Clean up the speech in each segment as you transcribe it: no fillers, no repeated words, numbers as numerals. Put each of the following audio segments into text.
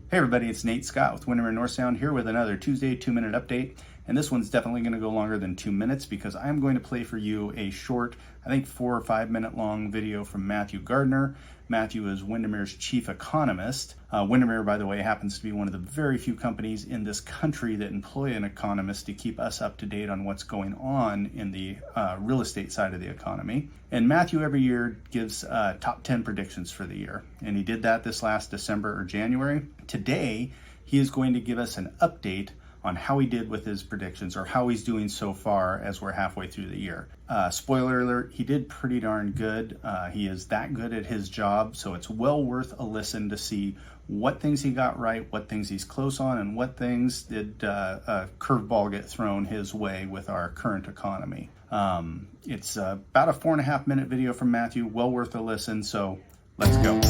Hey everybody, it's Nate Scott with Windermere North Sound here with another Tuesday 2-minute update. And this one's definitely going to go longer than 2 minutes because I'm going to play for you a short, I think 4 or 5 minute long video from Matthew Gardner. Matthew is Windermere's chief economist. Windermere, by the way, happens to be one of the very few companies in this country that employ an economist to keep us up to date on what's going on in the real estate side of the economy. And Matthew every year gives top 10 predictions for the year. And he did that this last December or January. Today, he is going to give us an update on how he did with his predictions or how he's doing so far as we're halfway through the year. Spoiler alert, he did pretty darn good. He is that good at his job, so it's well worth a listen to see what things he got right, what things he's close on, and what things did a curveball get thrown his way with our current economy. It's about a 4.5 minute video from Matthew, well worth a listen, so let's go.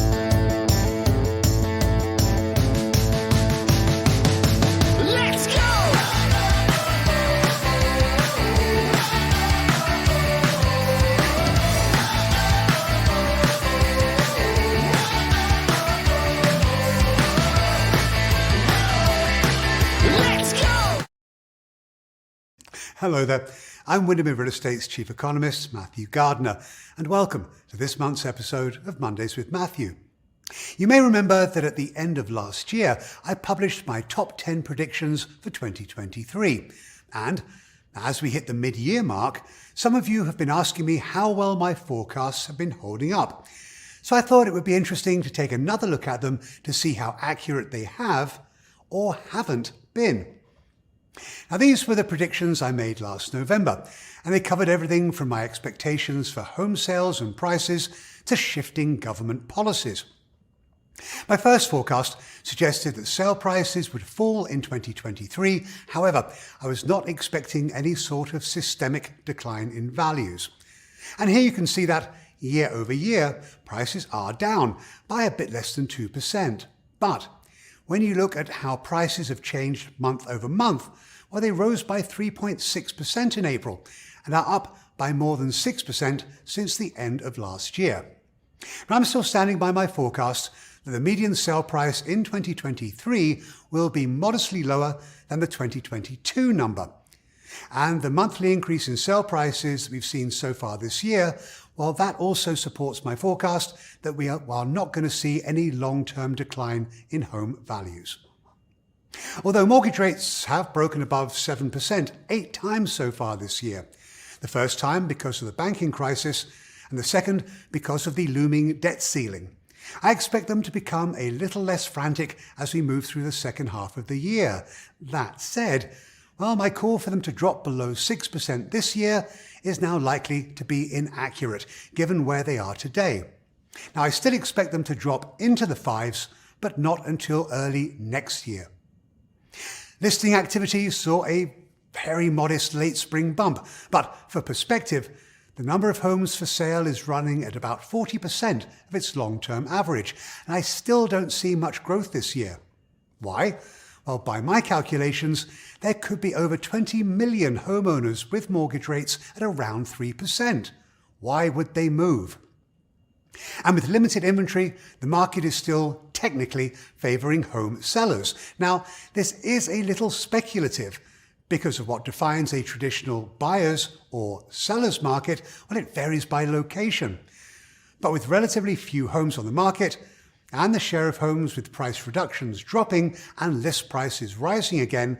Hello there, I'm Windermere Real Estate's Chief Economist, Matthew Gardner, and welcome to this month's episode of Mondays with Matthew. You may remember that at the end of last year, I published my top 10 predictions for 2023. And as we hit the mid-year mark, some of you have been asking me how well my forecasts have been holding up. So I thought it would be interesting to take another look at them to see how accurate they have or haven't been. Now, these were the predictions I made last November, and they covered everything from my expectations for home sales and prices to shifting government policies. My first forecast suggested that sale prices would fall in 2023. However, I was not expecting any sort of systemic decline in values. And here you can see that year over year, prices are down by a bit less than 2%. But when you look at how prices have changed month over month, well, they rose by 3.6% in April and are up by more than 6% since the end of last year. But I'm still standing by my forecast that the median sale price in 2023 will be modestly lower than the 2022 number. And the monthly increase in sale prices that we've seen so far this year, well, that also supports my forecast that we are not going to see any long-term decline in home values. Although mortgage rates have broken above 7% 8 times so far this year, the first time because of the banking crisis and the second because of the looming debt ceiling, I expect them to become a little less frantic as we move through the second half of the year. That said, well, my call for them to drop below 6% this year is now likely to be inaccurate, given where they are today. Now, I still expect them to drop into the 5s, but not until early next year. Listing activity saw a very modest late spring bump, but for perspective, the number of homes for sale is running at about 40% of its long-term average, and I still don't see much growth this year. Why? Well, by my calculations, there could be over 20 million homeowners with mortgage rates at around 3%. Why would they move? And with limited inventory, the market is still technically favouring home sellers. Now, this is a little speculative because of what defines a traditional buyer's or seller's market. Well, it varies by location. But with relatively few homes on the market and the share of homes with price reductions dropping and list prices rising again,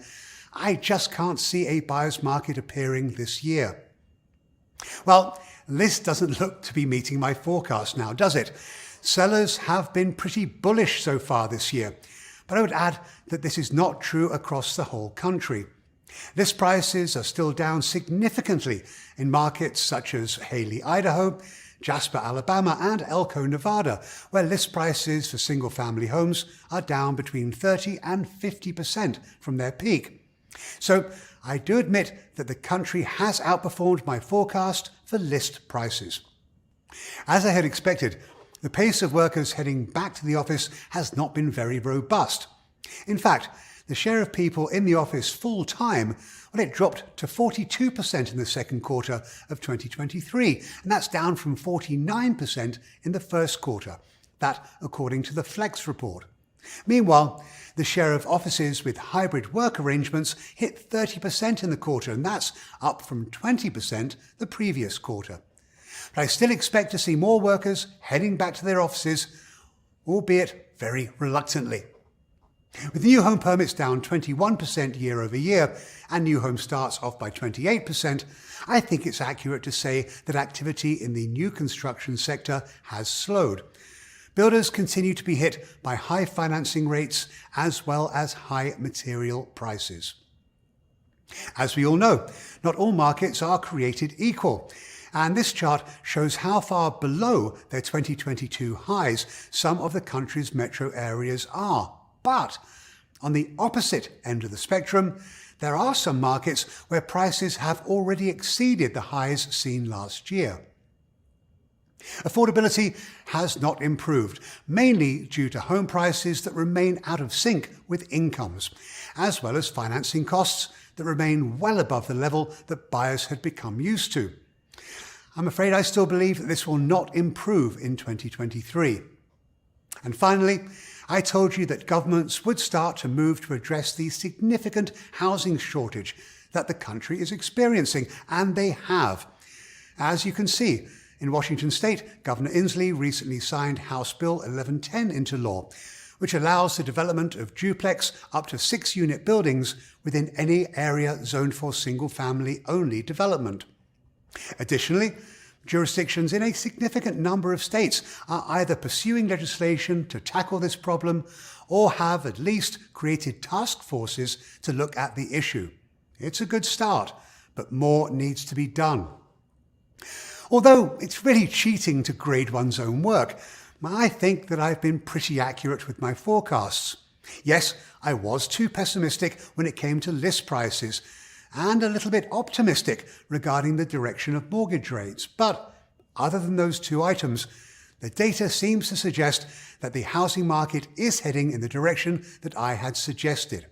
I just can't see a buyer's market appearing this year. Well, this doesn't look to be meeting my forecast now, does it? Sellers have been pretty bullish so far this year, but I would add that this is not true across the whole country. List prices are still down significantly in markets such as Haley, Idaho, Jasper, Alabama, and Elko, Nevada, where list prices for single-family homes are down between 30 and 50% from their peak. So I do admit that the country has outperformed my forecast for list prices. As I had expected, the pace of workers heading back to the office has not been very robust. In fact, the share of people in the office full-time, well, it dropped to 42% in the second quarter of 2023, and that's down from 49% in the first quarter. That according to the Flex report. Meanwhile, the share of offices with hybrid work arrangements hit 30% in the quarter, and that's up from 20% the previous quarter. But I still expect to see more workers heading back to their offices, albeit very reluctantly. With new home permits down 21% year over year and new home starts off by 28%, I think it's accurate to say that activity in the new construction sector has slowed. Builders continue to be hit by high financing rates as well as high material prices. As we all know, not all markets are created equal, and this chart shows how far below their 2022 highs some of the country's metro areas are. But on the opposite end of the spectrum, there are some markets where prices have already exceeded the highs seen last year. Affordability has not improved, mainly due to home prices that remain out of sync with incomes, as well as financing costs that remain well above the level that buyers had become used to. I'm afraid I still believe that this will not improve in 2023. And finally, I told you that governments would start to move to address the significant housing shortage that the country is experiencing, and they have. As you can see, in Washington State, Governor Inslee recently signed House Bill 1110 into law, which allows the development of duplex up to 6-unit buildings within any area zoned for single-family only development. Additionally, jurisdictions in a significant number of states are either pursuing legislation to tackle this problem or have at least created task forces to look at the issue. It's a good start, but more needs to be done. Although it's really cheating to grade one's own work, I think that I've been pretty accurate with my forecasts. Yes, I was too pessimistic when it came to list prices, and a little bit optimistic regarding the direction of mortgage rates. But other than those two items, the data seems to suggest that the housing market is heading in the direction that I had suggested.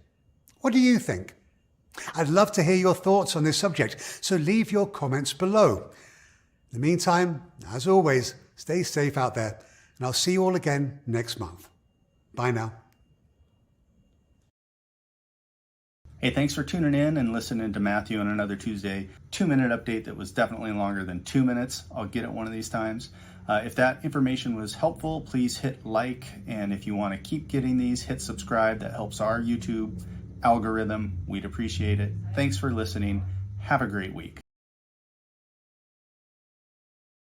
What do you think? I'd love to hear your thoughts on this subject, so leave your comments below. In the meantime, as always, stay safe out there, and I'll see you all again next month. Bye now. Hey, thanks for tuning in and listening to Matthew on another Tuesday 2-minute update that was definitely longer than 2 minutes. I'll get it one of these times. If that information was helpful, please hit like, and if you want to keep getting these, hit subscribe. That helps our YouTube algorithm. We'd appreciate it. Thanks for listening. Have a great week.